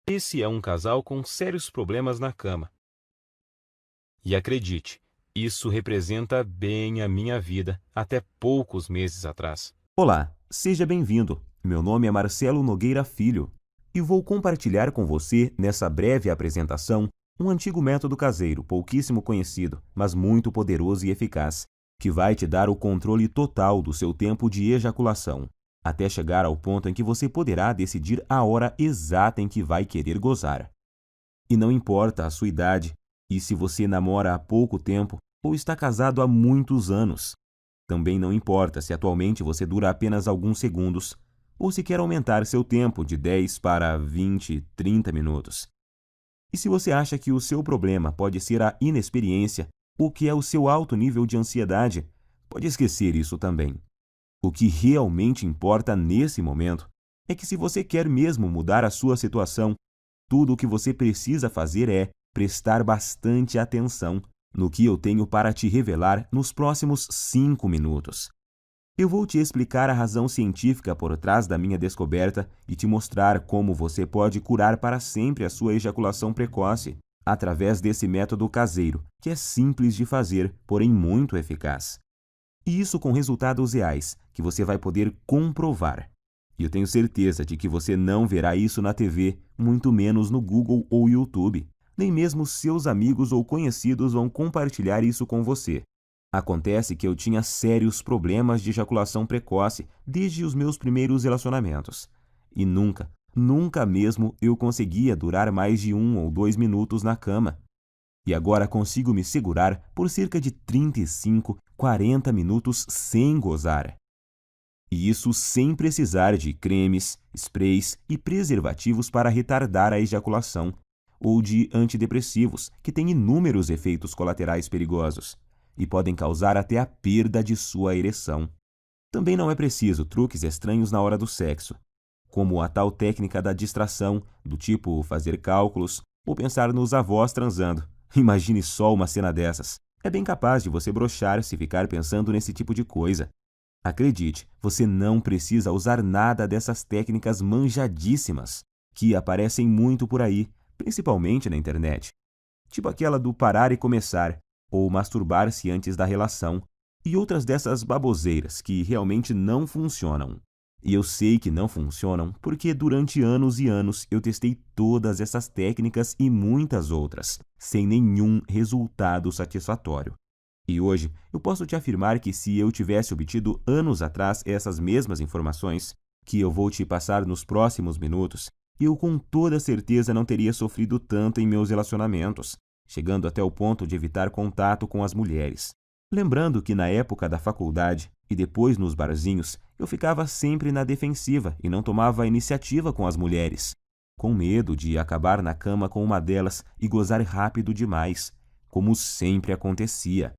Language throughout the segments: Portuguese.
Esse é um casal com sérios problemas na cama. E acredite, isso representa bem a minha vida até poucos meses atrás. Olá, seja bem-vindo. Meu nome é Marcelo Nogueira Filho e vou compartilhar com você, nessa breve apresentação, um antigo método caseiro, pouquíssimo conhecido, mas muito poderoso e eficaz, que vai te dar o controle total do seu tempo de ejaculação, até chegar ao ponto em que você poderá decidir a hora exata em que vai querer gozar. E não importa a sua idade, e se você namora há pouco tempo ou está casado há muitos anos. Também não importa se atualmente você dura apenas alguns segundos, ou se quer aumentar seu tempo de 10 para 20, 30 minutos. E se você acha que o seu problema pode ser a inexperiência, ou que é o seu alto nível de ansiedade, pode esquecer isso também. O que realmente importa nesse momento é que, se você quer mesmo mudar a sua situação, tudo o que você precisa fazer é prestar bastante atenção no que eu tenho para te revelar nos próximos 5 minutos. Eu vou te explicar a razão científica por trás da minha descoberta e te mostrar como você pode curar para sempre a sua ejaculação precoce através desse método caseiro, que é simples de fazer, porém muito eficaz. E isso com resultados reais, que você vai poder comprovar. E eu tenho certeza de que você não verá isso na TV, muito menos no Google ou YouTube. Nem mesmo seus amigos ou conhecidos vão compartilhar isso com você. Acontece que eu tinha sérios problemas de ejaculação precoce desde os meus primeiros relacionamentos. E nunca mesmo eu conseguia durar mais de 1 ou 2 minutos na cama. E agora consigo me segurar por cerca de 35, 40 minutos sem gozar. E isso sem precisar de cremes, sprays e preservativos para retardar a ejaculação, ou de antidepressivos, que têm inúmeros efeitos colaterais perigosos e podem causar até a perda de sua ereção. Também não é preciso truques estranhos na hora do sexo, como a tal técnica da distração, do tipo fazer cálculos ou pensar nos avós transando. Imagine só uma cena dessas. É bem capaz de você broxar se ficar pensando nesse tipo de coisa. Acredite, você não precisa usar nada dessas técnicas manjadíssimas, que aparecem muito por aí, principalmente na internet. Tipo aquela do parar e começar, ou masturbar-se antes da relação, e outras dessas baboseiras que realmente não funcionam. E eu sei que não funcionam porque durante anos e anos eu testei todas essas técnicas e muitas outras, sem nenhum resultado satisfatório. E hoje eu posso te afirmar que, se eu tivesse obtido anos atrás essas mesmas informações, que eu vou te passar nos próximos minutos, eu com toda certeza não teria sofrido tanto em meus relacionamentos, chegando até o ponto de evitar contato com as mulheres. Lembrando que na época da faculdade e depois nos barzinhos, eu ficava sempre na defensiva e não tomava iniciativa com as mulheres, com medo de acabar na cama com uma delas e gozar rápido demais, como sempre acontecia.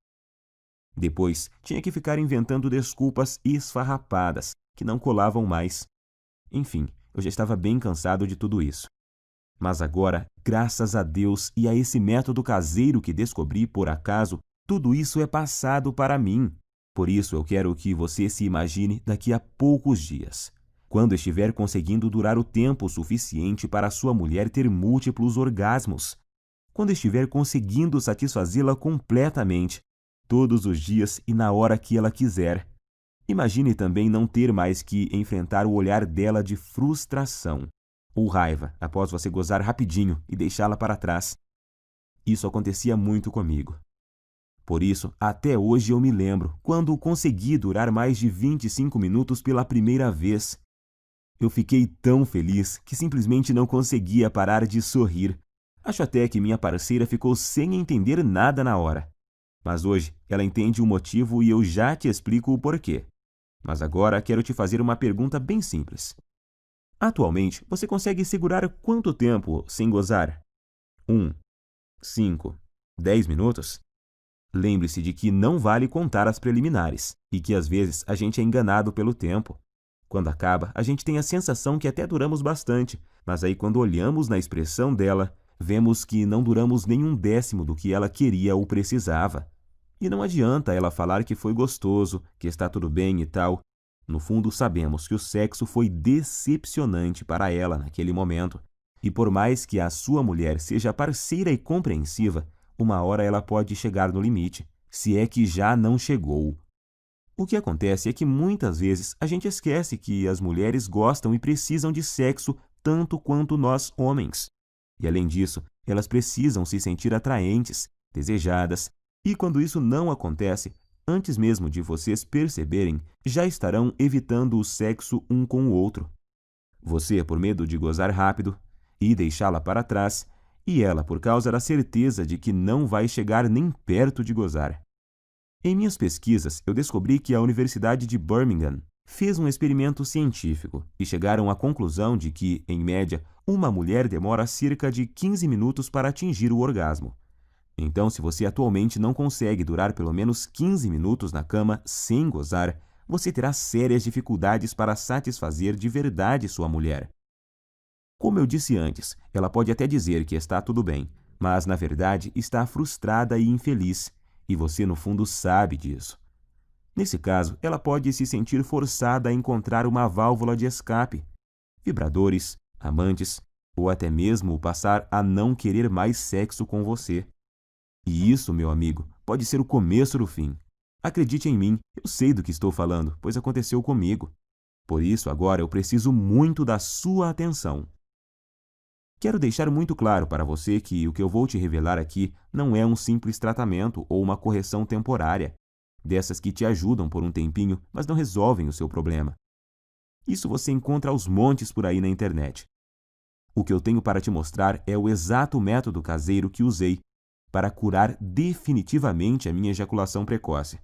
Depois, tinha que ficar inventando desculpas esfarrapadas, que não colavam mais. Enfim, eu já estava bem cansado de tudo isso. Mas agora, graças a Deus e a esse método caseiro que descobri por acaso, tudo isso é passado para mim. Por isso eu quero que você se imagine daqui a poucos dias, quando estiver conseguindo durar o tempo suficiente para sua mulher ter múltiplos orgasmos, quando estiver conseguindo satisfazê-la completamente, todos os dias e na hora que ela quiser. Imagine também não ter mais que enfrentar o olhar dela de frustração ou raiva após você gozar rapidinho e deixá-la para trás. Isso acontecia muito comigo. Por isso, até hoje eu me lembro quando consegui durar mais de 25 minutos pela primeira vez. Eu fiquei tão feliz que simplesmente não conseguia parar de sorrir. Acho até que minha parceira ficou sem entender nada na hora. Mas hoje ela entende o motivo e eu já te explico o porquê. Mas agora quero te fazer uma pergunta bem simples. Atualmente, você consegue segurar quanto tempo sem gozar? 1, 5, 10 minutos? Lembre-se de que não vale contar as preliminares e que às vezes a gente é enganado pelo tempo. Quando acaba, a gente tem a sensação que até duramos bastante, mas aí quando olhamos na expressão dela, vemos que não duramos nem 1/10 do que ela queria ou precisava. E não adianta ela falar que foi gostoso, que está tudo bem e tal. No fundo, sabemos que o sexo foi decepcionante para ela naquele momento E por mais que a sua mulher seja parceira e compreensiva, uma hora ela pode chegar no limite, se é que já não chegou. O que acontece é que muitas vezes a gente esquece que as mulheres gostam e precisam de sexo tanto quanto nós homens. E além disso, elas precisam se sentir atraentes, desejadas, e quando isso não acontece, antes mesmo de vocês perceberem, já estarão evitando o sexo um com o outro. Você por medo de gozar rápido e deixá-la para trás, e ela por causa da certeza de que não vai chegar nem perto de gozar. Em minhas pesquisas, eu descobri que a Universidade de Birmingham fez um experimento científico e chegaram à conclusão de que, em média, uma mulher demora cerca de 15 minutos para atingir o orgasmo. Então, se você atualmente não consegue durar pelo menos 15 minutos na cama sem gozar, você terá sérias dificuldades para satisfazer de verdade sua mulher. Como eu disse antes, ela pode até dizer que está tudo bem, mas na verdade está frustrada e infeliz, e você no fundo sabe disso. Nesse caso, ela pode se sentir forçada a encontrar uma válvula de escape, vibradores, amantes, ou até mesmo passar a não querer mais sexo com você. E isso, meu amigo, pode ser o começo do fim. Acredite em mim, eu sei do que estou falando, pois aconteceu comigo. Por isso, agora eu preciso muito da sua atenção. Quero deixar muito claro para você que o que eu vou te revelar aqui não é um simples tratamento ou uma correção temporária, dessas que te ajudam por um tempinho, mas não resolvem o seu problema. Isso você encontra aos montes por aí na internet. O que eu tenho para te mostrar é o exato método caseiro que usei para curar definitivamente a minha ejaculação precoce.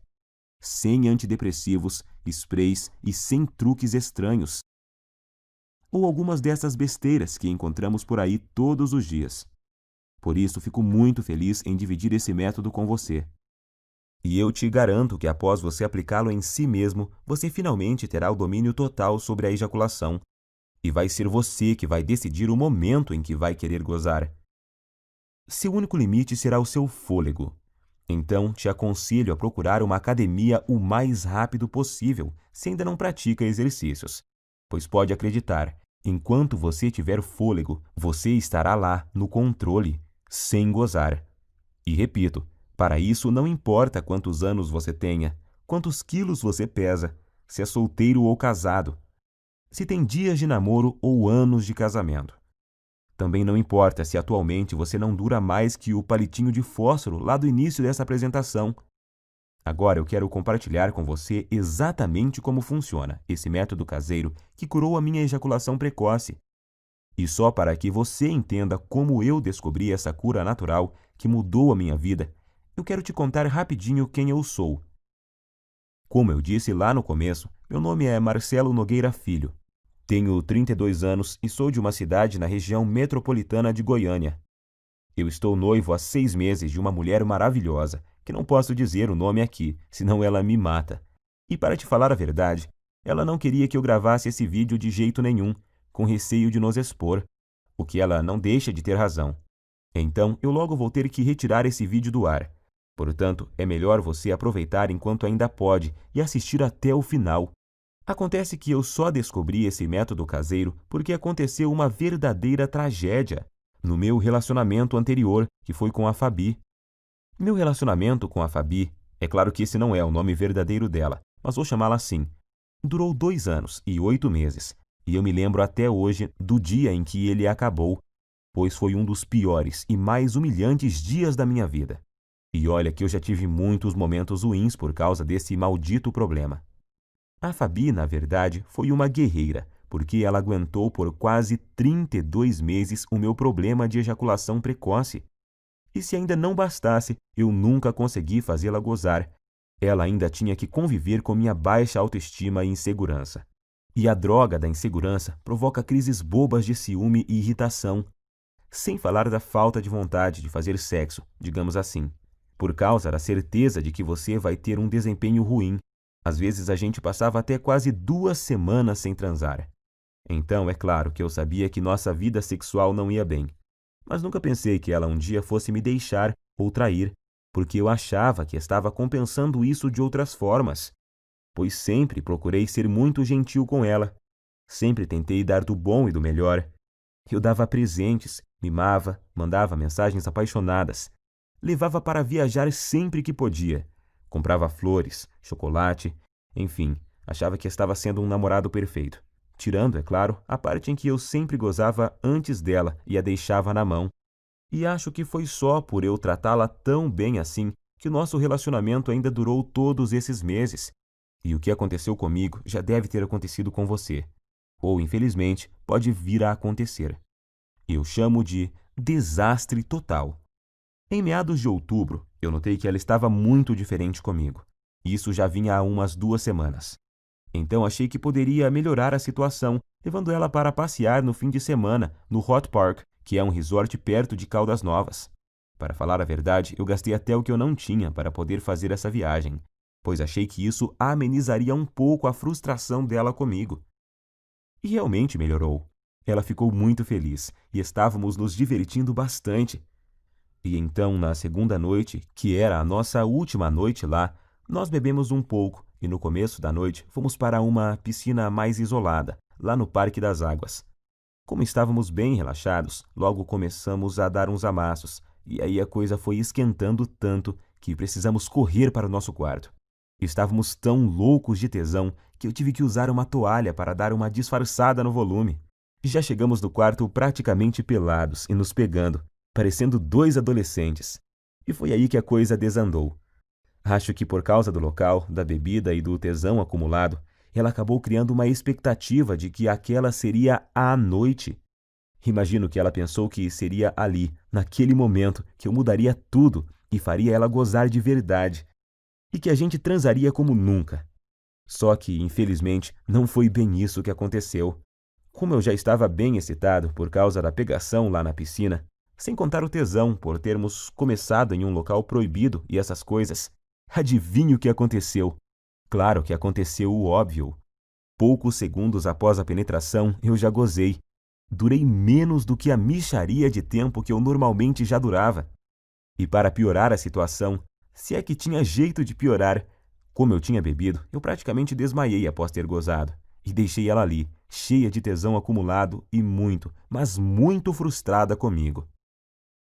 Sem antidepressivos, sprays e sem truques estranhos. Ou algumas dessas besteiras que encontramos por aí todos os dias. Por isso, fico muito feliz em dividir esse método com você. E eu te garanto que após você aplicá-lo em si mesmo, você finalmente terá o domínio total sobre a ejaculação. E vai ser você que vai decidir o momento em que vai querer gozar. Seu único limite será o seu fôlego. Então, te aconselho a procurar uma academia o mais rápido possível, se ainda não pratica exercícios. Pois pode acreditar, enquanto você tiver fôlego, você estará lá, no controle, sem gozar. E repito, para isso não importa quantos anos você tenha, quantos quilos você pesa, se é solteiro ou casado, se tem dias de namoro ou anos de casamento. Também não importa se atualmente você não dura mais que o palitinho de fósforo lá do início dessa apresentação. Agora eu quero compartilhar com você exatamente como funciona esse método caseiro que curou a minha ejaculação precoce. E só para que você entenda como eu descobri essa cura natural que mudou a minha vida, eu quero te contar rapidinho quem eu sou. Como eu disse lá no começo, meu nome é Marcelo Nogueira Filho. Tenho 32 anos e sou de uma cidade na região metropolitana de Goiânia. Eu estou noivo há 6 meses de uma mulher maravilhosa, que não posso dizer o nome aqui, senão ela me mata. E para te falar a verdade, ela não queria que eu gravasse esse vídeo de jeito nenhum, com receio de nos expor, o que ela não deixa de ter razão. Então, eu logo vou ter que retirar esse vídeo do ar. Portanto, é melhor você aproveitar enquanto ainda pode e assistir até o final. Acontece que eu só descobri esse método caseiro porque aconteceu uma verdadeira tragédia no meu relacionamento anterior, que foi com a Fabi. Meu relacionamento com a Fabi, é claro que esse não é o nome verdadeiro dela, mas vou chamá-la assim, durou 2 anos e 8 meses, e eu me lembro até hoje do dia em que ele acabou, pois foi um dos piores e mais humilhantes dias da minha vida. E olha que eu já tive muitos momentos ruins por causa desse maldito problema. A Fabi, na verdade, foi uma guerreira, porque ela aguentou por quase 32 meses o meu problema de ejaculação precoce. E se ainda não bastasse, eu nunca consegui fazê-la gozar. Ela ainda tinha que conviver com minha baixa autoestima e insegurança. E a droga da insegurança provoca crises bobas de ciúme e irritação, sem falar da falta de vontade de fazer sexo, digamos assim, por causa da certeza de que você vai ter um desempenho ruim. Às vezes a gente passava até quase 2 semanas sem transar. Então, é claro que eu sabia que nossa vida sexual não ia bem. Mas nunca pensei que ela um dia fosse me deixar ou trair, porque eu achava que estava compensando isso de outras formas. Pois sempre procurei ser muito gentil com ela. Sempre tentei dar do bom e do melhor. Eu dava presentes, mimava, mandava mensagens apaixonadas. Levava para viajar sempre que podia. Comprava flores, chocolate, enfim, achava que estava sendo um namorado perfeito. Tirando, é claro, a parte em que eu sempre gozava antes dela e a deixava na mão. E acho que foi só por eu tratá-la tão bem assim que o nosso relacionamento ainda durou todos esses meses. E o que aconteceu comigo já deve ter acontecido com você. Ou, infelizmente, pode vir a acontecer. Eu chamo de desastre total. Em meados de outubro, eu notei que ela estava muito diferente comigo. Isso já vinha há umas 2 semanas. Então achei que poderia melhorar a situação, levando ela para passear no fim de semana no Hot Park, que é um resort perto de Caldas Novas. Para falar a verdade, eu gastei até o que eu não tinha para poder fazer essa viagem, pois achei que isso amenizaria um pouco a frustração dela comigo. E realmente melhorou. Ela ficou muito feliz e estávamos nos divertindo bastante. E então, na segunda noite, que era a nossa última noite lá, nós bebemos um pouco e no começo da noite fomos para uma piscina mais isolada, lá no Parque das Águas. Como estávamos bem relaxados, logo começamos a dar uns amassos, e aí a coisa foi esquentando tanto que precisamos correr para o nosso quarto. Estávamos tão loucos de tesão que eu tive que usar uma toalha para dar uma disfarçada no volume. Já chegamos no quarto praticamente pelados e nos pegando, parecendo 2 adolescentes. E foi aí que a coisa desandou. Acho que por causa do local, da bebida e do tesão acumulado, ela acabou criando uma expectativa de que aquela seria a noite. Imagino que ela pensou que seria ali, naquele momento, que eu mudaria tudo e faria ela gozar de verdade. E que a gente transaria como nunca. Só que, infelizmente, não foi bem isso que aconteceu. Como eu já estava bem excitado por causa da pegação lá na piscina, sem contar o tesão por termos começado em um local proibido e essas coisas, adivinhe o que aconteceu? Claro que aconteceu o óbvio. Poucos segundos após a penetração, eu já gozei. Durei menos do que a mixaria de tempo que eu normalmente já durava. E para piorar a situação, se é que tinha jeito de piorar, como eu tinha bebido, eu praticamente desmaiei após ter gozado. E deixei ela ali, cheia de tesão acumulado e muito, mas muito frustrada comigo.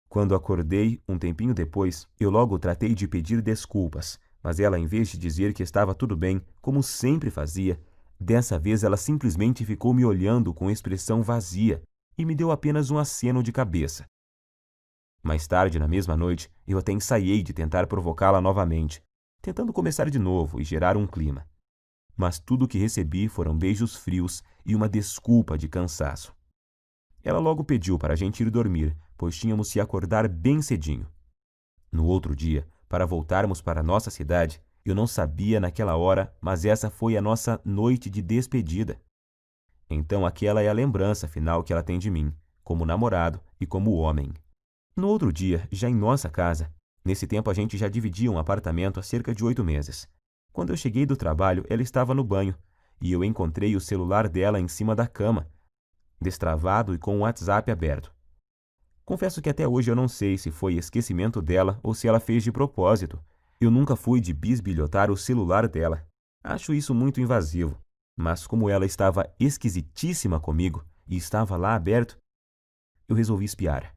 Quando acordei, um tempinho depois, eu logo tratei de pedir desculpas, mas ela, em vez de dizer que estava tudo bem, como sempre fazia, dessa vez ela simplesmente ficou me olhando com expressão vazia e me deu apenas um aceno de cabeça. Mais tarde, na mesma noite, eu até ensaiei de tentar provocá-la novamente, tentando começar de novo e gerar um clima. Mas tudo o que recebi foram beijos frios e uma desculpa de cansaço. Ela logo pediu para a gente ir dormir, pois tínhamos se acordar bem cedinho. No outro dia, para voltarmos para nossa cidade, eu não sabia naquela hora, mas essa foi a nossa noite de despedida. Então aquela é a lembrança final que ela tem de mim, como namorado e como homem. No outro dia, já em nossa casa, nesse tempo a gente já dividia um apartamento há cerca de 8 meses. Quando eu cheguei do trabalho, ela estava no banho, e eu encontrei o celular dela em cima da cama, destravado e com o WhatsApp aberto. Confesso que até hoje eu não sei se foi esquecimento dela ou se ela fez de propósito. Eu nunca fui de bisbilhotar o celular dela. Acho isso muito invasivo. Mas como ela estava esquisitíssima comigo e estava lá aberto, eu resolvi espiar.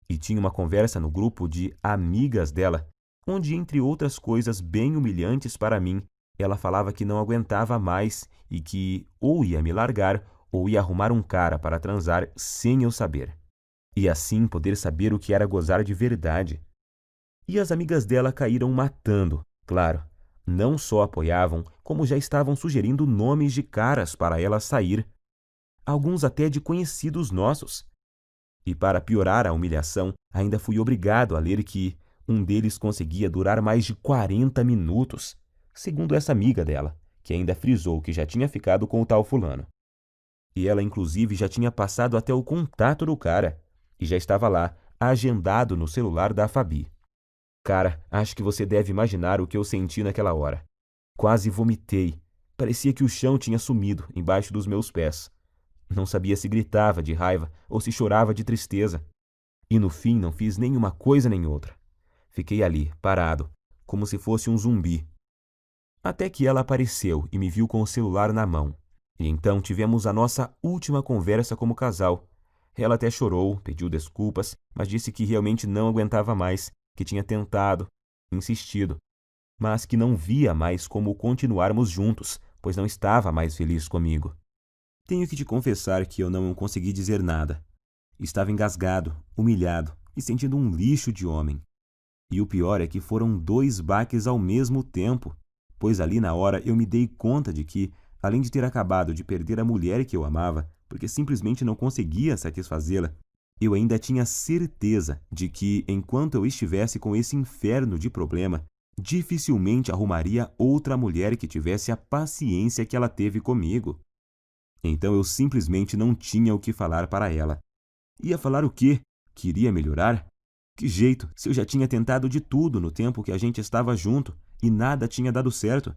E tinha uma conversa no grupo de amigas dela, onde, entre outras coisas bem humilhantes para mim, ela falava que não aguentava mais e que ou ia me largar ou ia arrumar um cara para transar sem eu saber. E assim poder saber o que era gozar de verdade. E as amigas dela caíram matando, claro. Não só apoiavam, como já estavam sugerindo nomes de caras para ela sair. Alguns até de conhecidos nossos. E para piorar a humilhação, ainda fui obrigado a ler que um deles conseguia durar mais de 40 minutos, segundo essa amiga dela, que ainda frisou que já tinha ficado com o tal fulano. E ela, inclusive, já tinha passado até o contato do cara, e já estava lá, agendado no celular da Fabi. Cara, acho que você deve imaginar o que eu senti naquela hora. Quase vomitei. Parecia que o chão tinha sumido embaixo dos meus pés. Não sabia se gritava de raiva ou se chorava de tristeza. E no fim não fiz nem uma coisa nem outra. Fiquei ali, parado, como se fosse um zumbi. Até que ela apareceu e me viu com o celular na mão. E então tivemos a nossa última conversa como casal. Ela até chorou, pediu desculpas, mas disse que realmente não aguentava mais, que tinha tentado, insistido, mas que não via mais como continuarmos juntos, pois não estava mais feliz comigo. Tenho que te confessar que eu não consegui dizer nada. Estava engasgado, humilhado e sentindo um lixo de homem. E o pior é que foram 2 baques ao mesmo tempo, pois ali na hora eu me dei conta de que, além de ter acabado de perder a mulher que eu amava, porque simplesmente não conseguia satisfazê-la, eu ainda tinha certeza de que, enquanto eu estivesse com esse inferno de problema, dificilmente arrumaria outra mulher que tivesse a paciência que ela teve comigo. Então eu simplesmente não tinha o que falar para ela. Ia falar o quê? Queria melhorar? Que jeito, se eu já tinha tentado de tudo no tempo que a gente estava junto e nada tinha dado certo?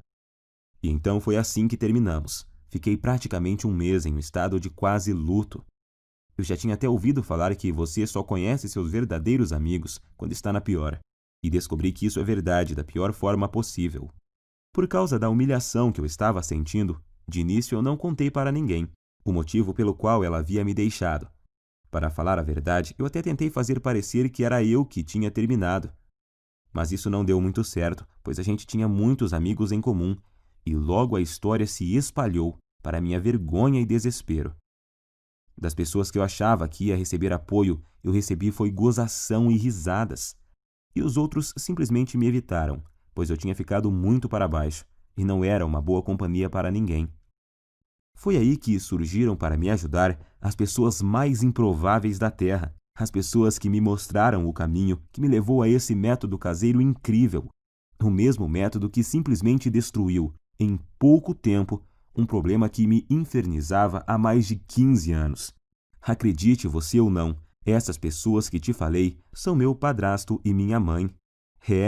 E então foi assim que terminamos. Fiquei praticamente um mês em um estado de quase luto. Eu já tinha até ouvido falar que você só conhece seus verdadeiros amigos quando está na pior. E descobri que isso é verdade da pior forma possível. Por causa da humilhação que eu estava sentindo, de início eu não contei para ninguém o motivo pelo qual ela havia me deixado. Para falar a verdade, eu até tentei fazer parecer que era eu que tinha terminado. Mas isso não deu muito certo, pois a gente tinha muitos amigos em comum, e logo a história se espalhou, para minha vergonha e desespero. Das pessoas que eu achava que ia receber apoio, eu recebi foi gozação e risadas. E os outros simplesmente me evitaram, pois eu tinha ficado muito para baixo, e não era uma boa companhia para ninguém. Foi aí que surgiram para me ajudar as pessoas mais improváveis da Terra, as pessoas que me mostraram o caminho que me levou a esse método caseiro incrível, o mesmo método que simplesmente destruiu, em pouco tempo, um problema que me infernizava há mais de 15 anos. Acredite você ou não, essas pessoas que te falei são meu padrasto e minha mãe.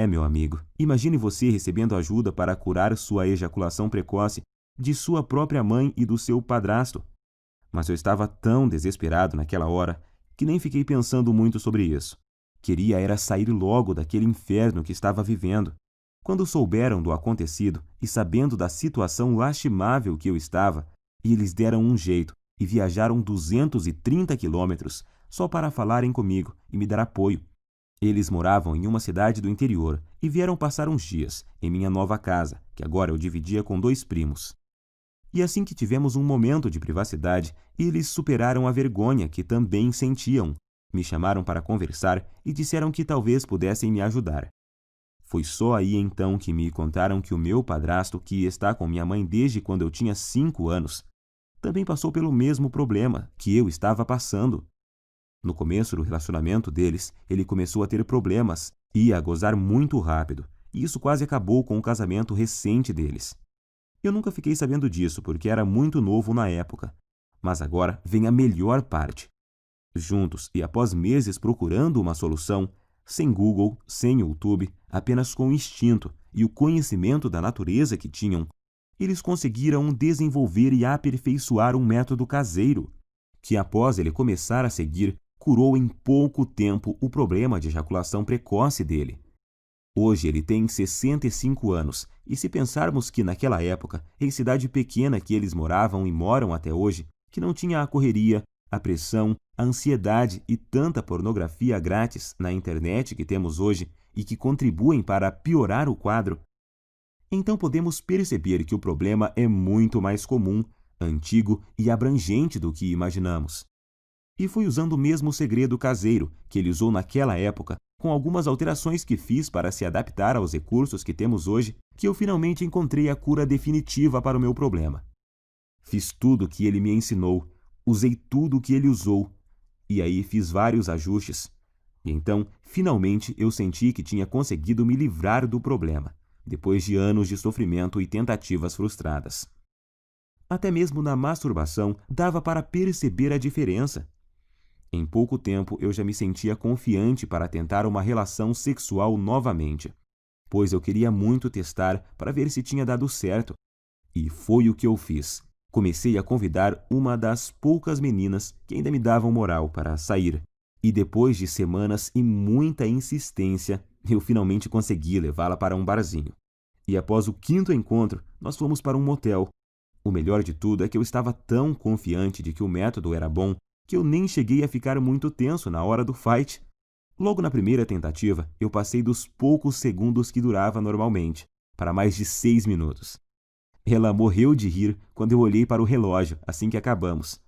Meu amigo, imagine você recebendo ajuda para curar sua ejaculação precoce de sua própria mãe e do seu padrasto. Mas eu estava tão desesperado naquela hora que nem fiquei pensando muito sobre isso. Queria era sair logo daquele inferno que estava vivendo. Quando souberam do acontecido e sabendo da situação lastimável que eu estava, eles deram um jeito e viajaram 230 quilômetros só para falarem comigo e me dar apoio. Eles moravam em uma cidade do interior e vieram passar uns dias em minha nova casa, que agora eu dividia com 2 primos. E assim que tivemos um momento de privacidade, eles superaram a vergonha que também sentiam. Me chamaram para conversar e disseram que talvez pudessem me ajudar. Foi só aí então que me contaram que o meu padrasto, que está com minha mãe desde quando eu tinha 5 anos, também passou pelo mesmo problema que eu estava passando. No começo do relacionamento deles, ele começou a ter problemas e a gozar muito rápido, e isso quase acabou com o casamento recente deles. Eu nunca fiquei sabendo disso porque era muito novo na época, mas agora vem a melhor parte. Juntos e após meses procurando uma solução, sem Google, sem YouTube, apenas com o instinto e o conhecimento da natureza que tinham, eles conseguiram desenvolver e aperfeiçoar um método caseiro, que após ele começar a seguir, curou em pouco tempo o problema de ejaculação precoce dele. Hoje ele tem 65 anos, e se pensarmos que naquela época, em cidade pequena que eles moravam e moram até hoje, que não tinha a correria, a pressão, a ansiedade e tanta pornografia grátis na internet que temos hoje e que contribuem para piorar o quadro, então podemos perceber que o problema é muito mais comum, antigo e abrangente do que imaginamos. E foi usando o mesmo segredo caseiro que ele usou naquela época, com algumas alterações que fiz para se adaptar aos recursos que temos hoje, que eu finalmente encontrei a cura definitiva para o meu problema. Fiz tudo o que ele me ensinou, usei tudo o que ele usou, e aí fiz vários ajustes. E então, finalmente, eu senti que tinha conseguido me livrar do problema, depois de anos de sofrimento e tentativas frustradas. Até mesmo na masturbação dava para perceber a diferença. Em pouco tempo eu já me sentia confiante para tentar uma relação sexual novamente, pois eu queria muito testar para ver se tinha dado certo. E foi o que eu fiz. Comecei a convidar uma das poucas meninas que ainda me davam moral para sair. E depois de semanas e muita insistência, eu finalmente consegui levá-la para um barzinho. E após o 5º encontro, nós fomos para um motel. O melhor de tudo é que eu estava tão confiante de que o método era bom que eu nem cheguei a ficar muito tenso na hora do fight. Logo na primeira tentativa, eu passei dos poucos segundos que durava normalmente, para mais de 6 minutos. Ela morreu de rir quando eu olhei para o relógio assim que acabamos.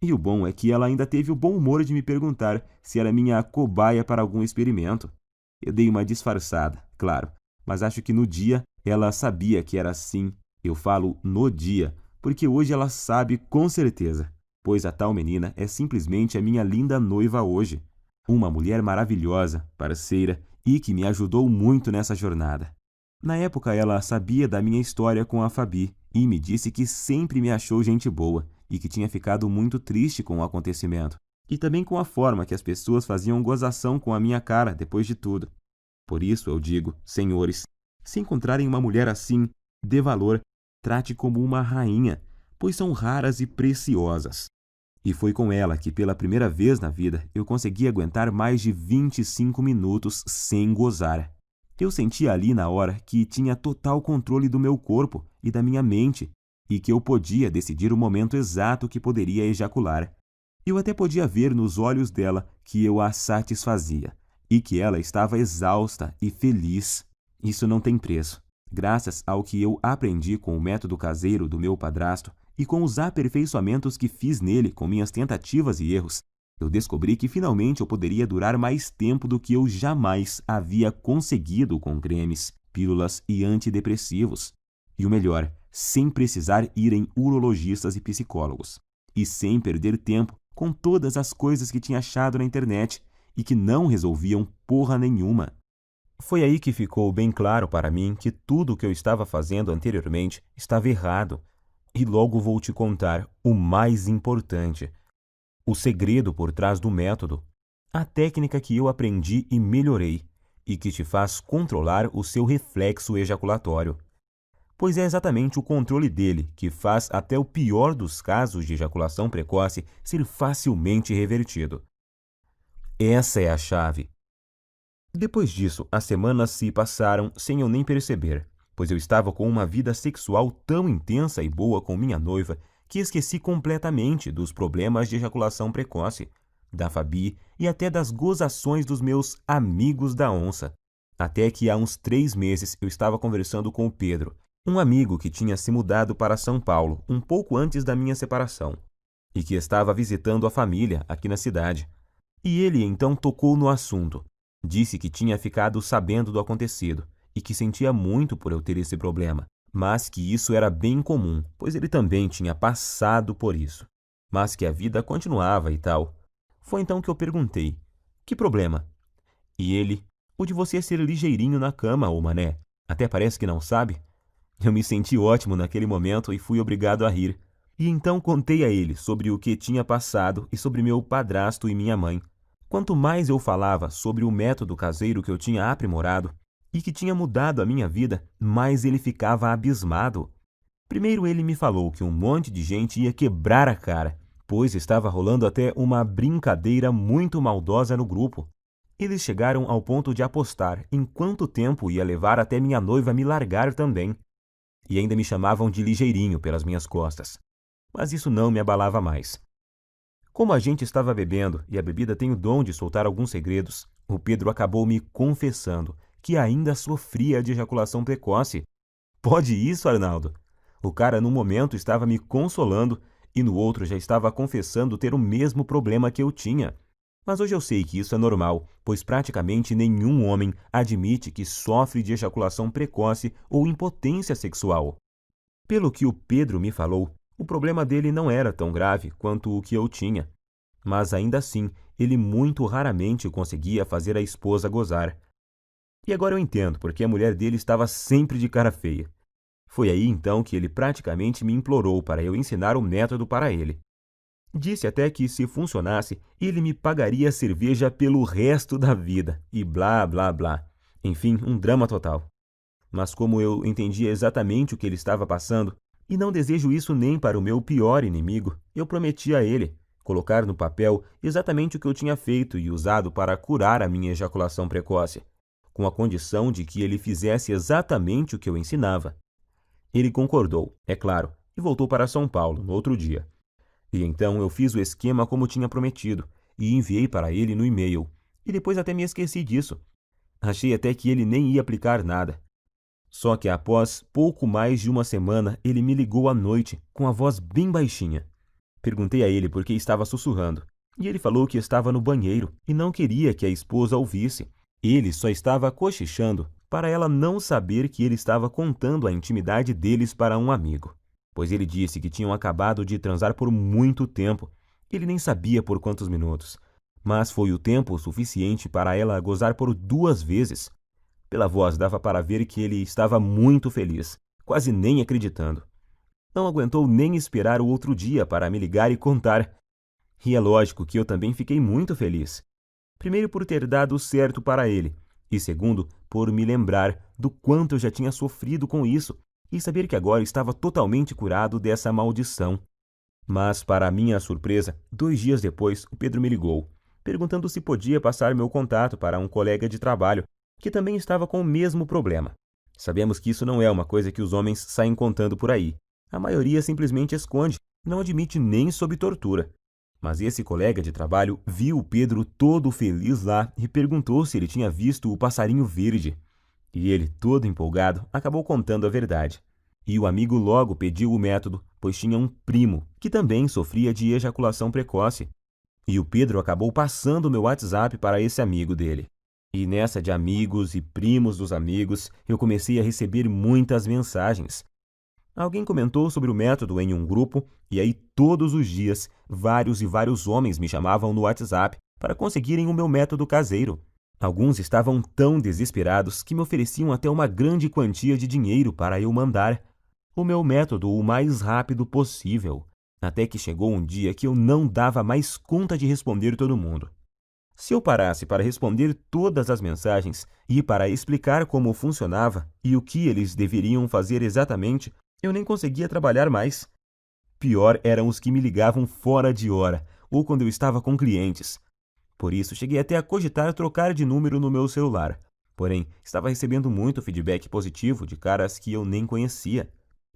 E o bom é que ela ainda teve o bom humor de me perguntar se era minha cobaia para algum experimento. Eu dei uma disfarçada, claro, mas acho que no dia ela sabia que era assim. Eu falo no dia, porque hoje ela sabe com certeza, pois a tal menina é simplesmente a minha linda noiva hoje. Uma mulher maravilhosa, parceira e que me ajudou muito nessa jornada. Na época ela sabia da minha história com a Fabi e me disse que sempre me achou gente boa e que tinha ficado muito triste com o acontecimento e também com a forma que as pessoas faziam gozação com a minha cara depois de tudo. Por isso eu digo, senhores, se encontrarem uma mulher assim, dê valor, trate como uma rainha, pois são raras e preciosas. E foi com ela que, pela primeira vez na vida, eu consegui aguentar mais de 25 minutos sem gozar. Eu senti ali na hora que tinha total controle do meu corpo e da minha mente, e que eu podia decidir o momento exato que poderia ejacular. Eu até podia ver nos olhos dela que eu a satisfazia, e que ela estava exausta e feliz. Isso não tem preço. Graças ao que eu aprendi com o método caseiro do meu padrasto e com os aperfeiçoamentos que fiz nele com minhas tentativas e erros, eu descobri que finalmente eu poderia durar mais tempo do que eu jamais havia conseguido com cremes, pílulas e antidepressivos. E o melhor, sem precisar ir em urologistas e psicólogos. E sem perder tempo com todas as coisas que tinha achado na internet e que não resolviam porra nenhuma. Foi aí que ficou bem claro para mim que tudo o que eu estava fazendo anteriormente estava errado. E logo vou te contar o mais importante. O segredo por trás do método. A técnica que eu aprendi e melhorei e que te faz controlar o seu reflexo ejaculatório. Pois é exatamente o controle dele que faz até o pior dos casos de ejaculação precoce ser facilmente revertido. Essa é a chave. Depois disso, as semanas se passaram sem eu nem perceber, pois eu estava com uma vida sexual tão intensa e boa com minha noiva que esqueci completamente dos problemas de ejaculação precoce, da Fabi e até das gozações dos meus amigos da onça. Até que há uns 3 meses eu estava conversando com o Pedro, um amigo que tinha se mudado para São Paulo um pouco antes da minha separação e que estava visitando a família aqui na cidade. E ele então tocou no assunto. Disse que tinha ficado sabendo do acontecido e que sentia muito por eu ter esse problema, mas que isso era bem comum, pois ele também tinha passado por isso, mas que a vida continuava e tal. Foi então que eu perguntei, que problema? E ele, o de você ser ligeirinho na cama, ô mané, até parece que não sabe. Eu me senti ótimo naquele momento e fui obrigado a rir. E então contei a ele sobre o que tinha passado e sobre meu padrasto e minha mãe. Quanto mais eu falava sobre o método caseiro que eu tinha aprimorado e que tinha mudado a minha vida, mais ele ficava abismado. Primeiro ele me falou que um monte de gente ia quebrar a cara, pois estava rolando até uma brincadeira muito maldosa no grupo. Eles chegaram ao ponto de apostar em quanto tempo ia levar até minha noiva me largar também. E ainda me chamavam de ligeirinho pelas minhas costas. Mas isso não me abalava mais. Como a gente estava bebendo e a bebida tem o dom de soltar alguns segredos, o Pedro acabou me confessando que ainda sofria de ejaculação precoce. Pode isso, Arnaldo? O cara num momento estava me consolando e no outro já estava confessando ter o mesmo problema que eu tinha. Mas hoje eu sei que isso é normal, pois praticamente nenhum homem admite que sofre de ejaculação precoce ou impotência sexual. Pelo que o Pedro me falou, o problema dele não era tão grave quanto o que eu tinha, mas ainda assim ele muito raramente conseguia fazer a esposa gozar. E agora eu entendo porque a mulher dele estava sempre de cara feia. Foi aí então que ele praticamente me implorou para eu ensinar o método para ele. Disse até que, se funcionasse, ele me pagaria cerveja pelo resto da vida, e blá, blá, blá. Enfim, um drama total. Mas como eu entendia exatamente o que ele estava passando, e não desejo isso nem para o meu pior inimigo, eu prometi a ele colocar no papel exatamente o que eu tinha feito e usado para curar a minha ejaculação precoce, com a condição de que ele fizesse exatamente o que eu ensinava. Ele concordou, é claro, e voltou para São Paulo no outro dia. E então eu fiz o esquema como tinha prometido e enviei para ele no e-mail. E depois até me esqueci disso. Achei até que ele nem ia aplicar nada. Só que após pouco mais de uma semana, ele me ligou à noite, com a voz bem baixinha. Perguntei a ele por que estava sussurrando, e ele falou que estava no banheiro e não queria que a esposa ouvisse. Ele só estava cochichando para ela não saber que ele estava contando a intimidade deles para um amigo, pois ele disse que tinham acabado de transar por muito tempo. Ele nem sabia por quantos minutos, mas foi o tempo suficiente para ela gozar por 2 vezes. Pela voz dava para ver que ele estava muito feliz, quase nem acreditando. Não aguentou nem esperar o outro dia para me ligar e contar. E é lógico que eu também fiquei muito feliz. Primeiro por ter dado certo para ele, e segundo por me lembrar do quanto eu já tinha sofrido com isso e saber que agora estava totalmente curado dessa maldição. Mas, para minha surpresa, 2 dias depois, o Pedro me ligou, perguntando se podia passar meu contato para um colega de trabalho que também estava com o mesmo problema. Sabemos que isso não é uma coisa que os homens saem contando por aí. A maioria simplesmente esconde, não admite nem sob tortura. Mas esse colega de trabalho viu o Pedro todo feliz lá e perguntou se ele tinha visto o passarinho verde. E ele, todo empolgado, acabou contando a verdade. E o amigo logo pediu o método, pois tinha um primo que também sofria de ejaculação precoce. E o Pedro acabou passando meu WhatsApp para esse amigo dele. E nessa de amigos e primos dos amigos, eu comecei a receber muitas mensagens. Alguém comentou sobre o método em um grupo, e aí todos os dias, vários e vários homens me chamavam no WhatsApp para conseguirem o meu método caseiro. Alguns estavam tão desesperados que me ofereciam até uma grande quantia de dinheiro para eu mandar o meu método o mais rápido possível, até que chegou um dia que eu não dava mais conta de responder todo mundo. Se eu parasse para responder todas as mensagens e para explicar como funcionava e o que eles deveriam fazer exatamente, eu nem conseguia trabalhar mais. Pior eram os que me ligavam fora de hora ou quando eu estava com clientes. Por isso, cheguei até a cogitar trocar de número no meu celular. Porém, estava recebendo muito feedback positivo de caras que eu nem conhecia.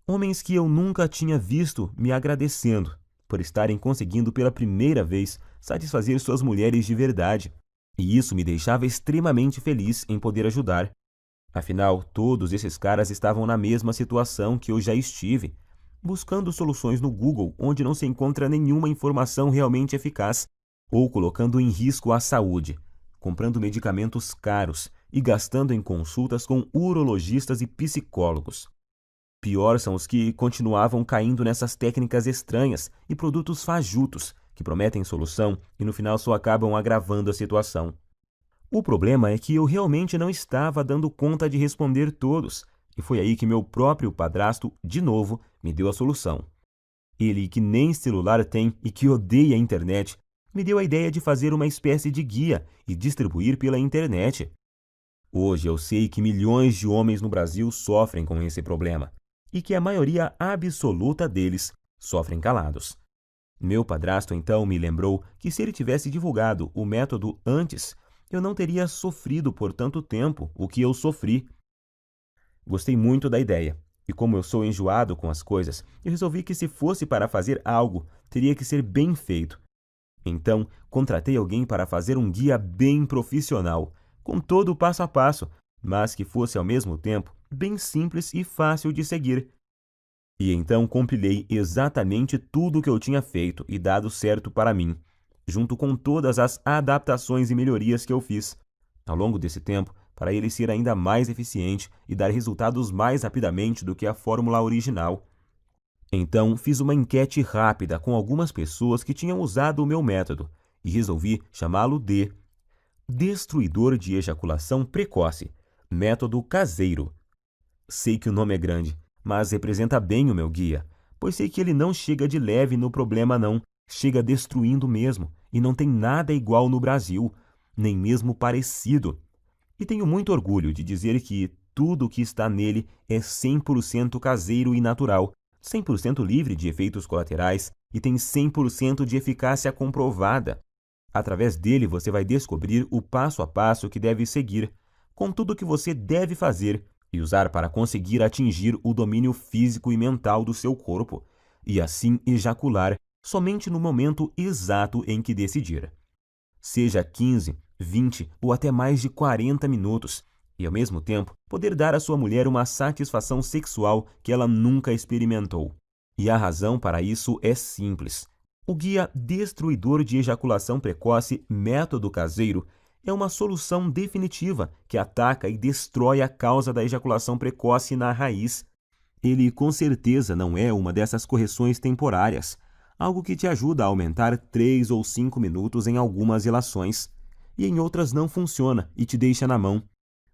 Homens que eu nunca tinha visto me agradecendo por estarem conseguindo pela primeira vez satisfazer suas mulheres de verdade. E isso me deixava extremamente feliz em poder ajudar. Afinal, todos esses caras estavam na mesma situação que eu já estive, buscando soluções no Google onde não se encontra nenhuma informação realmente eficaz, ou colocando em risco a saúde, comprando medicamentos caros e gastando em consultas com urologistas e psicólogos. Pior são os que continuavam caindo nessas técnicas estranhas e produtos fajutos que prometem solução e no final só acabam agravando a situação. O problema é que eu realmente não estava dando conta de responder todos, e foi aí que meu próprio padrasto, de novo, me deu a solução. Ele, que nem celular tem e que odeia a internet, me deu a ideia de fazer uma espécie de guia e distribuir pela internet. Hoje eu sei que milhões de homens no Brasil sofrem com esse problema, e que a maioria absoluta deles sofrem calados. Meu padrasto então me lembrou que se ele tivesse divulgado o método antes, eu não teria sofrido por tanto tempo o que eu sofri. Gostei muito da ideia, e como eu sou enjoado com as coisas, eu resolvi que se fosse para fazer algo, teria que ser bem feito. Então, contratei alguém para fazer um guia bem profissional, com todo o passo a passo, mas que fosse ao mesmo tempo bem simples e fácil de seguir. E então compilei exatamente tudo o que eu tinha feito e dado certo para mim, junto com todas as adaptações e melhorias que eu fiz. Ao longo desse tempo, para ele ser ainda mais eficiente e dar resultados mais rapidamente do que a fórmula original. Então, fiz uma enquete rápida com algumas pessoas que tinham usado o meu método e resolvi chamá-lo de Destruidor de Ejaculação Precoce, Método Caseiro. Sei que o nome é grande, mas representa bem o meu guia, pois sei que ele não chega de leve no problema não, chega destruindo mesmo, e não tem nada igual no Brasil, nem mesmo parecido. E tenho muito orgulho de dizer que tudo o que está nele é 100% caseiro e natural, 100% livre de efeitos colaterais e tem 100% de eficácia comprovada. Através dele você vai descobrir o passo a passo que deve seguir, com tudo o que você deve fazer e usar para conseguir atingir o domínio físico e mental do seu corpo, e assim ejacular somente no momento exato em que decidir. Seja 15, 20 ou até mais de 40 minutos, e ao mesmo tempo poder dar à sua mulher uma satisfação sexual que ela nunca experimentou. E a razão para isso é simples. O guia destruidor de ejaculação precoce Método Caseiro é uma solução definitiva que ataca e destrói a causa da ejaculação precoce na raiz. Ele com certeza não é uma dessas correções temporárias, algo que te ajuda a aumentar 3 ou 5 minutos em algumas relações, e em outras não funciona e te deixa na mão.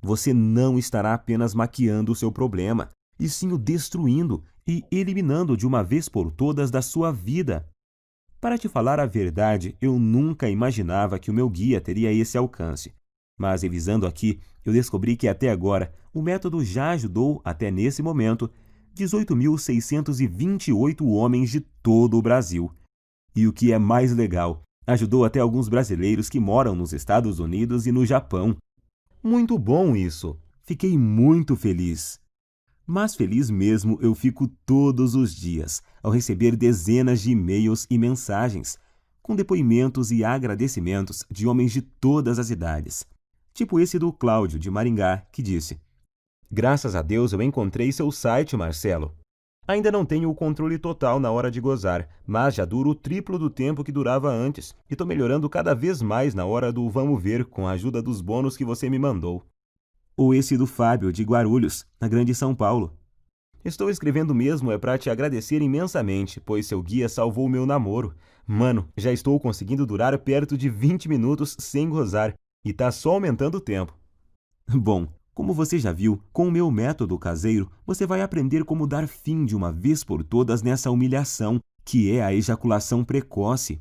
Você não estará apenas maquiando o seu problema, e sim o destruindo e eliminando de uma vez por todas da sua vida. Para te falar a verdade, eu nunca imaginava que o meu guia teria esse alcance. Mas revisando aqui, eu descobri que até agora o método já ajudou, até nesse momento, 18.628 homens de todo o Brasil. E o que é mais legal, ajudou até alguns brasileiros que moram nos Estados Unidos e no Japão. Muito bom isso! Fiquei muito feliz. Mas feliz mesmo eu fico todos os dias, ao receber dezenas de e-mails e mensagens, com depoimentos e agradecimentos de homens de todas as idades. Tipo esse do Cláudio, de Maringá, que disse: "Graças a Deus eu encontrei seu site, Marcelo. Ainda não tenho o controle total na hora de gozar, mas já duro o triplo do tempo que durava antes, e estou melhorando cada vez mais na hora do vamos ver com a ajuda dos bônus que você me mandou." Ou esse do Fábio, de Guarulhos, na Grande São Paulo: "Estou escrevendo mesmo para te agradecer imensamente, pois seu guia salvou o meu namoro. Mano, já estou conseguindo durar perto de 20 minutos sem gozar, e tá só aumentando o tempo." Bom, como você já viu, com o meu método caseiro, você vai aprender como dar fim de uma vez por todas nessa humilhação, que é a ejaculação precoce.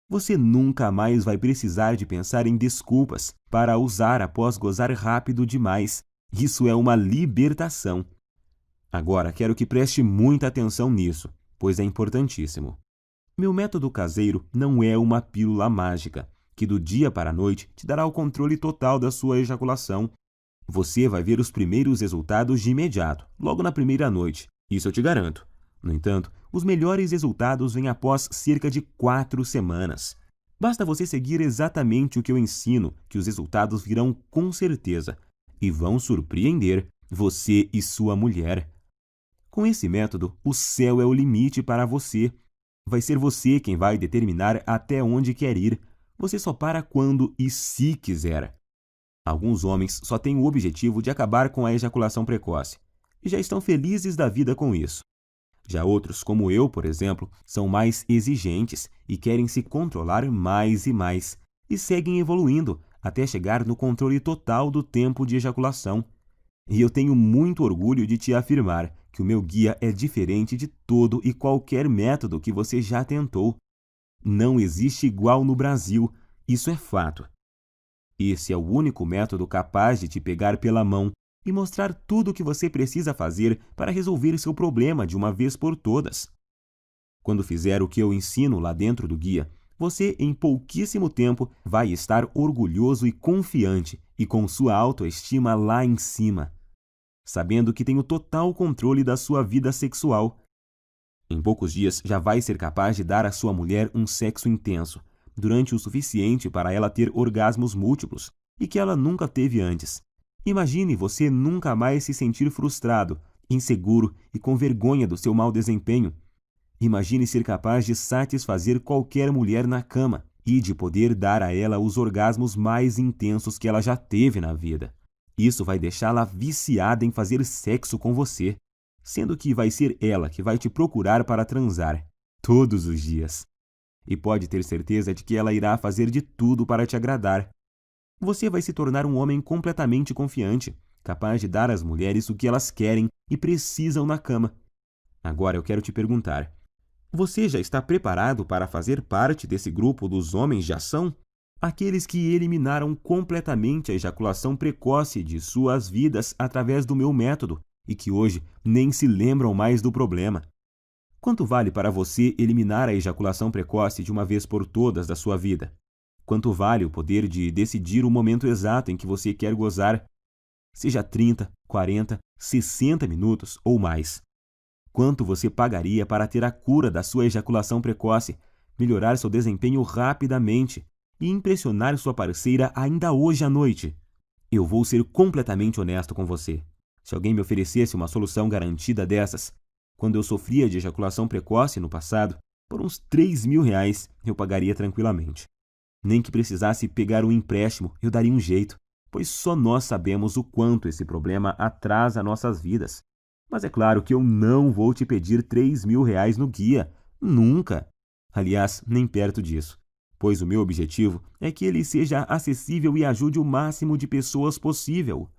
Você nunca mais vai precisar de pensar em desculpas para usar após gozar rápido demais. Isso é uma libertação. Agora, quero que preste muita atenção nisso, pois é importantíssimo. Meu método caseiro não é uma pílula mágica, que do dia para a noite te dará o controle total da sua ejaculação. Você vai ver os primeiros resultados de imediato, logo na primeira noite. Isso eu te garanto. No entanto, os melhores resultados vêm após cerca de 4 semanas. Basta você seguir exatamente o que eu ensino, que os resultados virão com certeza e vão surpreender você e sua mulher. Com esse método, o céu é o limite para você. Vai ser você quem vai determinar até onde quer ir. Você só para quando e se quiser. Alguns homens só têm o objetivo de acabar com a ejaculação precoce e já estão felizes da vida com isso. Já outros, como eu, por exemplo, são mais exigentes e querem se controlar mais e mais, e seguem evoluindo até chegar no controle total do tempo de ejaculação. E eu tenho muito orgulho de te afirmar que o meu guia é diferente de todo e qualquer método que você já tentou. Não existe igual no Brasil, isso é fato. Esse é o único método capaz de te pegar pela mão e mostrar tudo o que você precisa fazer para resolver seu problema de uma vez por todas. Quando fizer o que eu ensino lá dentro do guia, você em pouquíssimo tempo vai estar orgulhoso e confiante e com sua autoestima lá em cima, sabendo que tem o total controle da sua vida sexual. Em poucos dias já vai ser capaz de dar à sua mulher um sexo intenso, durante o suficiente para ela ter orgasmos múltiplos e que ela nunca teve antes. Imagine você nunca mais se sentir frustrado, inseguro e com vergonha do seu mau desempenho. Imagine ser capaz de satisfazer qualquer mulher na cama e de poder dar a ela os orgasmos mais intensos que ela já teve na vida. Isso vai deixá-la viciada em fazer sexo com você, sendo que vai ser ela que vai te procurar para transar, todos os dias. E pode ter certeza de que ela irá fazer de tudo para te agradar. Você vai se tornar um homem completamente confiante, capaz de dar às mulheres o que elas querem e precisam na cama. Agora eu quero te perguntar: você já está preparado para fazer parte desse grupo dos homens de ação? Aqueles que eliminaram completamente a ejaculação precoce de suas vidas através do meu método e que hoje nem se lembram mais do problema. Quanto vale para você eliminar a ejaculação precoce de uma vez por todas da sua vida? Quanto vale o poder de decidir o momento exato em que você quer gozar? Seja 30, 40, 60 minutos ou mais. Quanto você pagaria para ter a cura da sua ejaculação precoce, melhorar seu desempenho rapidamente e impressionar sua parceira ainda hoje à noite. Eu vou ser completamente honesto com você. Se alguém me oferecesse uma solução garantida dessas, quando eu sofria de ejaculação precoce no passado, por uns R$ 3.000 eu pagaria tranquilamente. Nem que precisasse pegar um empréstimo, eu daria um jeito, pois só nós sabemos o quanto esse problema atrasa nossas vidas. Mas é claro que eu não vou te pedir R$ 3.000 no guia. Nunca! Aliás, nem perto disso, pois o meu objetivo é que ele seja acessível e ajude o máximo de pessoas possível.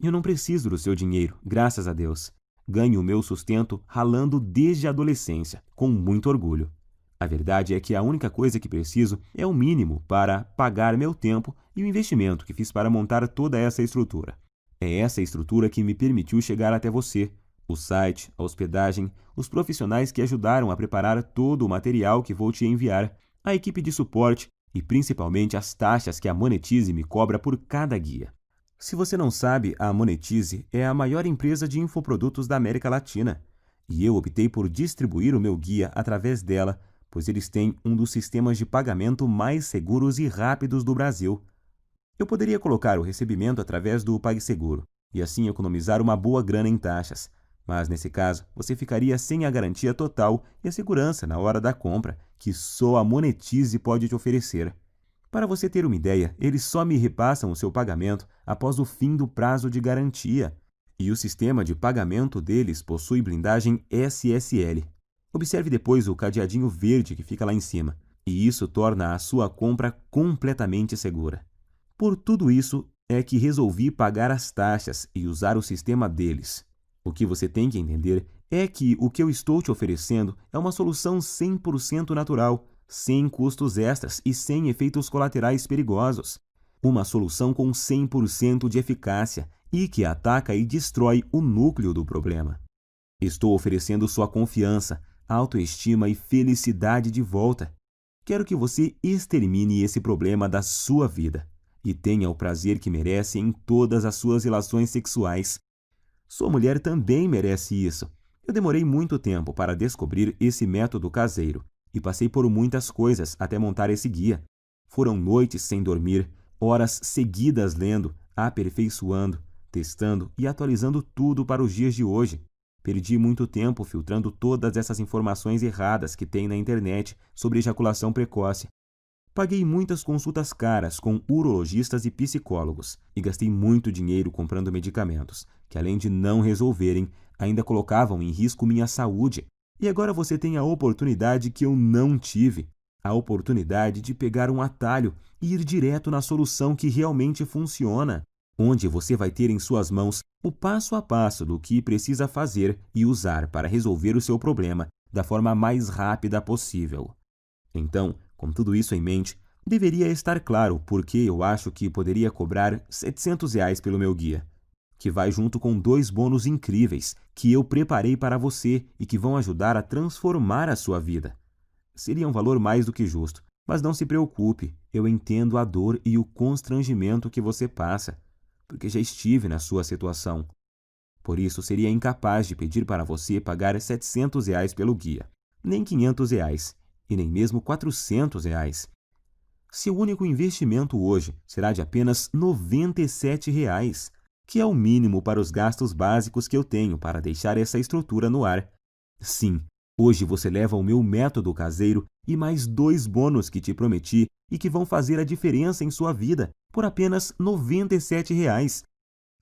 Eu não preciso do seu dinheiro, graças a Deus. Ganho o meu sustento ralando desde a adolescência, com muito orgulho. A verdade é que a única coisa que preciso é o mínimo para pagar meu tempo e o investimento que fiz para montar toda essa estrutura. É essa estrutura que me permitiu chegar até você. O site, a hospedagem, os profissionais que ajudaram a preparar todo o material que vou te enviar, a equipe de suporte e principalmente as taxas que a Monetize me cobra por cada guia. Se você não sabe, a Monetize é a maior empresa de infoprodutos da América Latina e eu optei por distribuir o meu guia através dela, pois eles têm um dos sistemas de pagamento mais seguros e rápidos do Brasil. Eu poderia colocar o recebimento através do PagSeguro e assim economizar uma boa grana em taxas, mas nesse caso você ficaria sem a garantia total e a segurança na hora da compra, que só a Monetize pode te oferecer. Para você ter uma ideia, eles só me repassam o seu pagamento após o fim do prazo de garantia, e o sistema de pagamento deles possui blindagem SSL. Observe depois o cadeadinho verde que fica lá em cima, e isso torna a sua compra completamente segura. Por tudo isso é que resolvi pagar as taxas e usar o sistema deles. O que você tem que entender é que o que eu estou te oferecendo é uma solução 100% natural, sem custos extras e sem efeitos colaterais perigosos. Uma solução com 100% de eficácia e que ataca e destrói o núcleo do problema. Estou oferecendo sua confiança, autoestima e felicidade de volta. Quero que você extermine esse problema da sua vida e tenha o prazer que merece em todas as suas relações sexuais. Sua mulher também merece isso. Eu demorei muito tempo para descobrir esse método caseiro e passei por muitas coisas até montar esse guia. Foram noites sem dormir, horas seguidas lendo, aperfeiçoando, testando e atualizando tudo para os dias de hoje. Perdi muito tempo filtrando todas essas informações erradas que tem na internet sobre ejaculação precoce. Paguei muitas consultas caras com urologistas e psicólogos e gastei muito dinheiro comprando medicamentos, que além de não resolverem, ainda colocavam em risco minha saúde. E agora você tem a oportunidade que eu não tive, a oportunidade de pegar um atalho e ir direto na solução que realmente funciona, onde você vai ter em suas mãos o passo a passo do que precisa fazer e usar para resolver o seu problema da forma mais rápida possível. Então, com tudo isso em mente, deveria estar claro por que eu acho que poderia cobrar R$ 700 pelo meu guia, que vai junto com 2 bônus incríveis que eu preparei para você e que vão ajudar a transformar a sua vida. Seria um valor mais do que justo, mas não se preocupe, eu entendo a dor e o constrangimento que você passa, porque já estive na sua situação. Por isso, seria incapaz de pedir para você pagar R$ 700 pelo guia, nem R$ 500 e nem mesmo R$ 400. Seu único investimento hoje será de apenas R$ 97, que é o mínimo para os gastos básicos que eu tenho para deixar essa estrutura no ar. Sim, hoje você leva o meu método caseiro e mais 2 bônus que te prometi e que vão fazer a diferença em sua vida por apenas R$ 97.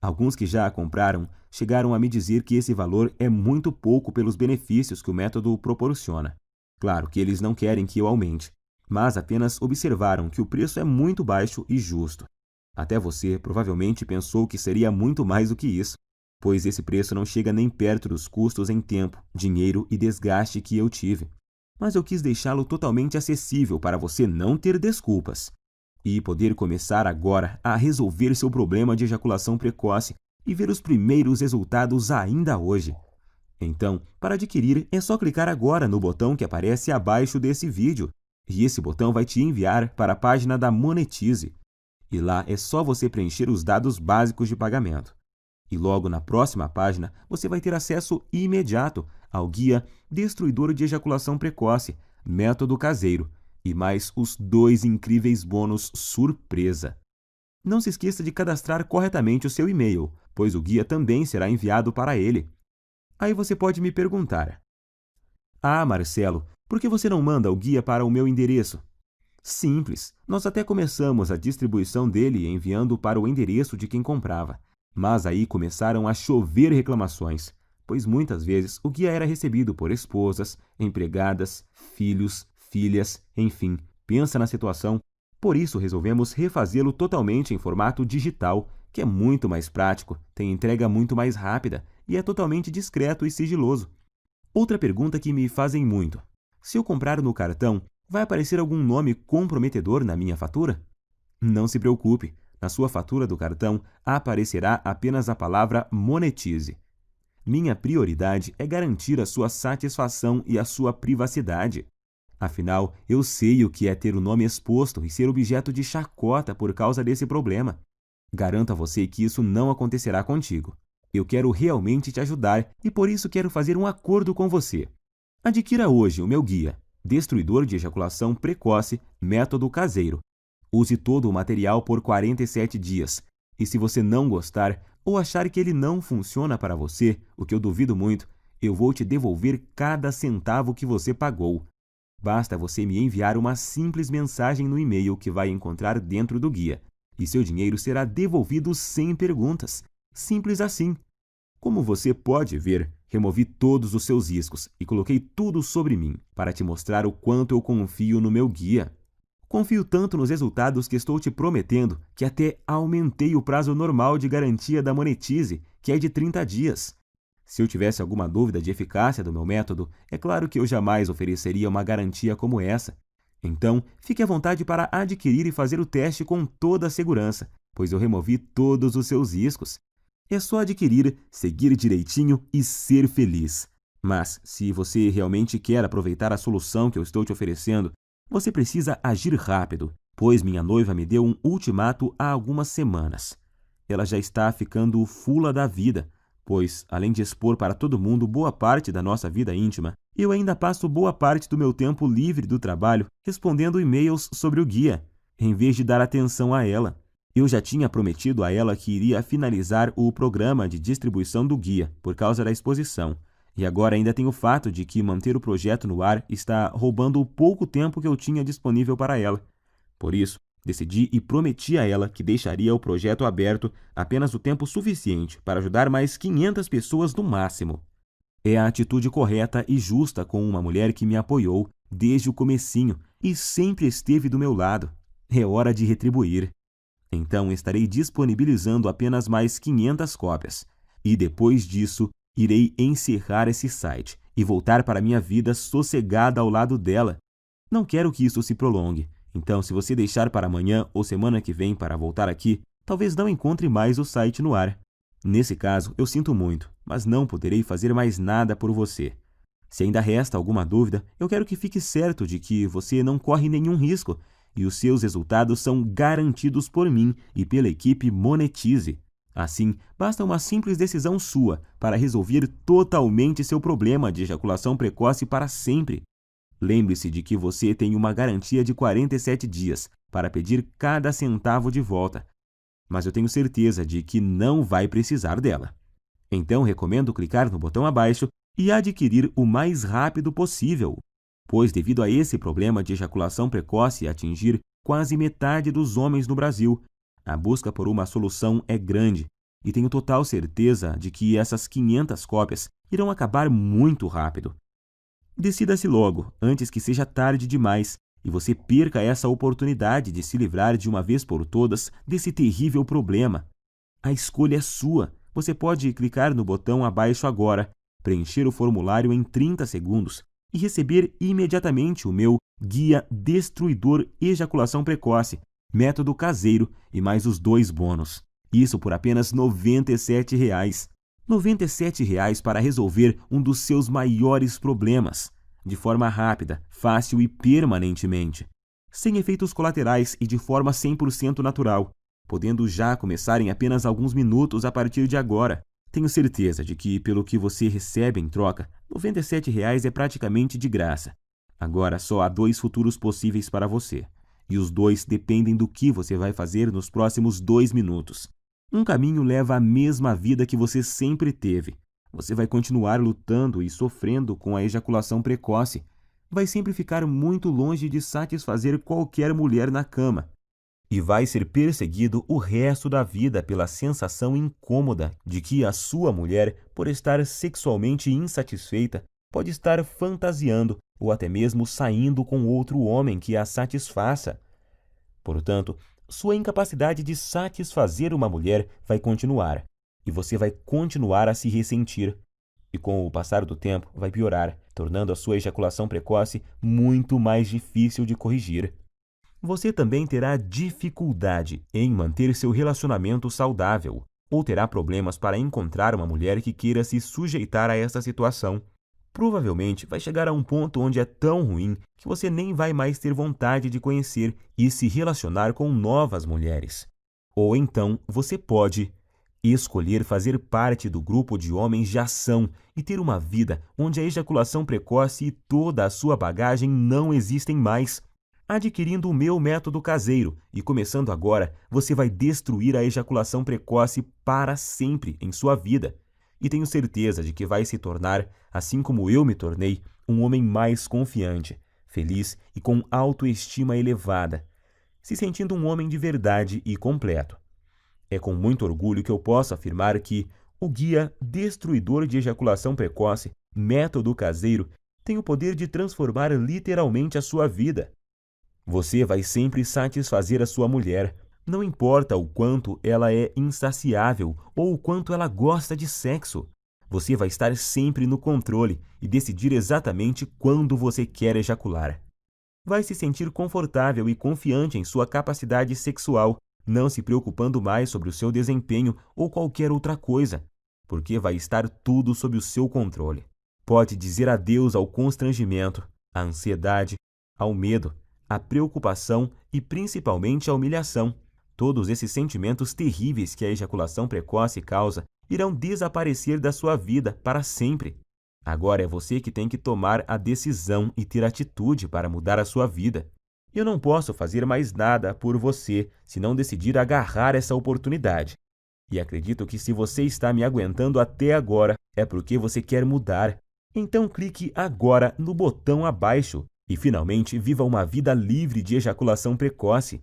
Alguns que já a compraram chegaram a me dizer que esse valor é muito pouco pelos benefícios que o método proporciona. Claro que eles não querem que eu aumente, mas apenas observaram que o preço é muito baixo e justo. Até você provavelmente pensou que seria muito mais do que isso, pois esse preço não chega nem perto dos custos em tempo, dinheiro e desgaste que eu tive. Mas eu quis deixá-lo totalmente acessível para você não ter desculpas e poder começar agora a resolver seu problema de ejaculação precoce e ver os primeiros resultados ainda hoje. Então, para adquirir, é só clicar agora no botão que aparece abaixo desse vídeo, e esse botão vai te enviar para a página da Monetize. E lá é só você preencher os dados básicos de pagamento. E logo na próxima página, você vai ter acesso imediato ao guia Destruidor de Ejaculação Precoce, Método Caseiro, e mais os 2 incríveis bônus surpresa. Não se esqueça de cadastrar corretamente o seu e-mail, pois o guia também será enviado para ele. Aí você pode me perguntar: "Ah, Marcelo, por que você não manda o guia para o meu endereço?" Simples, nós até começamos a distribuição dele enviando para o endereço de quem comprava. Mas aí começaram a chover reclamações, pois muitas vezes o guia era recebido por esposas, empregadas, filhos, filhas, enfim, pensa na situação. Por isso resolvemos refazê-lo totalmente em formato digital, que é muito mais prático, tem entrega muito mais rápida e é totalmente discreto e sigiloso. Outra pergunta que me fazem muito: se eu comprar no cartão, vai aparecer algum nome comprometedor na minha fatura? Não se preocupe, na sua fatura do cartão aparecerá apenas a palavra monetize. Minha prioridade é garantir a sua satisfação e a sua privacidade. Afinal, eu sei o que é ter o nome exposto e ser objeto de chacota por causa desse problema. Garanto a você que isso não acontecerá contigo. Eu quero realmente te ajudar e por isso quero fazer um acordo com você. Adquira hoje o meu guia, Destruidor de Ejaculação Precoce, Método Caseiro. Use todo o material por 47 dias. E se você não gostar ou achar que ele não funciona para você, o que eu duvido muito, eu vou te devolver cada centavo que você pagou. Basta você me enviar uma simples mensagem no e-mail que vai encontrar dentro do guia, e seu dinheiro será devolvido sem perguntas. Simples assim. Como você pode ver, removi todos os seus riscos e coloquei tudo sobre mim para te mostrar o quanto eu confio no meu guia. Confio tanto nos resultados que estou te prometendo que até aumentei o prazo normal de garantia da Monetize, que é de 30 dias. Se eu tivesse alguma dúvida de eficácia do meu método, é claro que eu jamais ofereceria uma garantia como essa. Então, fique à vontade para adquirir e fazer o teste com toda a segurança, pois eu removi todos os seus riscos. É só adquirir, seguir direitinho e ser feliz. Mas, se você realmente quer aproveitar a solução que eu estou te oferecendo, você precisa agir rápido, pois minha noiva me deu um ultimato há algumas semanas. Ela já está ficando fula da vida, pois, além de expor para todo mundo boa parte da nossa vida íntima, eu ainda passo boa parte do meu tempo livre do trabalho respondendo e-mails sobre o guia, em vez de dar atenção a ela. Eu já tinha prometido a ela que iria finalizar o programa de distribuição do guia por causa da exposição, e agora ainda tem o fato de que manter o projeto no ar está roubando o pouco tempo que eu tinha disponível para ela. Por isso, decidi e prometi a ela que deixaria o projeto aberto apenas o tempo suficiente para ajudar mais 500 pessoas no máximo. É a atitude correta e justa com uma mulher que me apoiou desde o comecinho e sempre esteve do meu lado. É hora de retribuir. Então estarei disponibilizando apenas mais 500 cópias. E depois disso, irei encerrar esse site e voltar para minha vida sossegada ao lado dela. Não quero que isso se prolongue. Então, se você deixar para amanhã ou semana que vem para voltar aqui, talvez não encontre mais o site no ar. Nesse caso, eu sinto muito, mas não poderei fazer mais nada por você. Se ainda resta alguma dúvida, eu quero que fique certo de que você não corre nenhum risco e os seus resultados são garantidos por mim e pela equipe Monetize. Assim, basta uma simples decisão sua para resolver totalmente seu problema de ejaculação precoce para sempre. Lembre-se de que você tem uma garantia de 47 dias para pedir cada centavo de volta, mas eu tenho certeza de que não vai precisar dela. Então, recomendo clicar no botão abaixo e adquirir o mais rápido possível, pois devido a esse problema de ejaculação precoce atingir quase metade dos homens no Brasil, a busca por uma solução é grande e tenho total certeza de que essas 500 cópias irão acabar muito rápido. Decida-se logo, antes que seja tarde demais e você perca essa oportunidade de se livrar de uma vez por todas desse terrível problema. A escolha é sua. Você pode clicar no botão abaixo agora, preencher o formulário em 30 segundos e receber imediatamente o meu Guia Destruidor Ejaculação Precoce, Método Caseiro e mais os 2 bônus. Isso por apenas R$ 97. R$ 97 para resolver um dos seus maiores problemas, de forma rápida, fácil e permanentemente, sem efeitos colaterais e de forma 100% natural, podendo já começar em apenas alguns minutos a partir de agora. Tenho certeza de que, pelo que você recebe em troca, R$ 97 é praticamente de graça. Agora só há 2 futuros possíveis para você, e os 2 dependem do que você vai fazer nos próximos 2 minutos. Um caminho leva à mesma vida que você sempre teve. Você vai continuar lutando e sofrendo com a ejaculação precoce. Vai sempre ficar muito longe de satisfazer qualquer mulher na cama. E vai ser perseguido o resto da vida pela sensação incômoda de que a sua mulher, por estar sexualmente insatisfeita, pode estar fantasiando ou até mesmo saindo com outro homem que a satisfaça. Portanto, sua incapacidade de satisfazer uma mulher vai continuar, e você vai continuar a se ressentir. E com o passar do tempo, vai piorar, tornando a sua ejaculação precoce muito mais difícil de corrigir. Você também terá dificuldade em manter seu relacionamento saudável, ou terá problemas para encontrar uma mulher que queira se sujeitar a essa situação. Provavelmente vai chegar a um ponto onde é tão ruim que você nem vai mais ter vontade de conhecer e se relacionar com novas mulheres. Ou então você pode escolher fazer parte do grupo de homens de ação e ter uma vida onde a ejaculação precoce e toda a sua bagagem não existem mais. Adquirindo o meu método caseiro e começando agora, você vai destruir a ejaculação precoce para sempre em sua vida. E tenho certeza de que vai se tornar, assim como eu me tornei, um homem mais confiante, feliz e com autoestima elevada, se sentindo um homem de verdade e completo. É com muito orgulho que eu posso afirmar que o guia destruidor de ejaculação precoce, método caseiro, tem o poder de transformar literalmente a sua vida. Você vai sempre satisfazer a sua mulher, não importa o quanto ela é insaciável ou o quanto ela gosta de sexo. Você vai estar sempre no controle e decidir exatamente quando você quer ejacular. Vai se sentir confortável e confiante em sua capacidade sexual, não se preocupando mais sobre o seu desempenho ou qualquer outra coisa, porque vai estar tudo sob o seu controle. Pode dizer adeus ao constrangimento, à ansiedade, ao medo, à preocupação e principalmente à humilhação. Todos esses sentimentos terríveis que a ejaculação precoce causa irão desaparecer da sua vida para sempre. Agora é você que tem que tomar a decisão e ter atitude para mudar a sua vida. Eu não posso fazer mais nada por você se não decidir agarrar essa oportunidade. E acredito que se você está me aguentando até agora, é porque você quer mudar. Então clique agora no botão abaixo e finalmente viva uma vida livre de ejaculação precoce.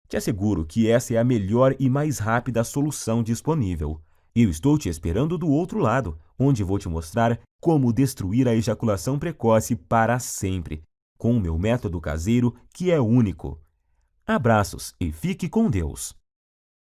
Te asseguro que essa é a melhor e mais rápida solução disponível. Eu estou te esperando do outro lado, onde vou te mostrar como destruir a ejaculação precoce para sempre, com o meu método caseiro que é único. Abraços e fique com Deus!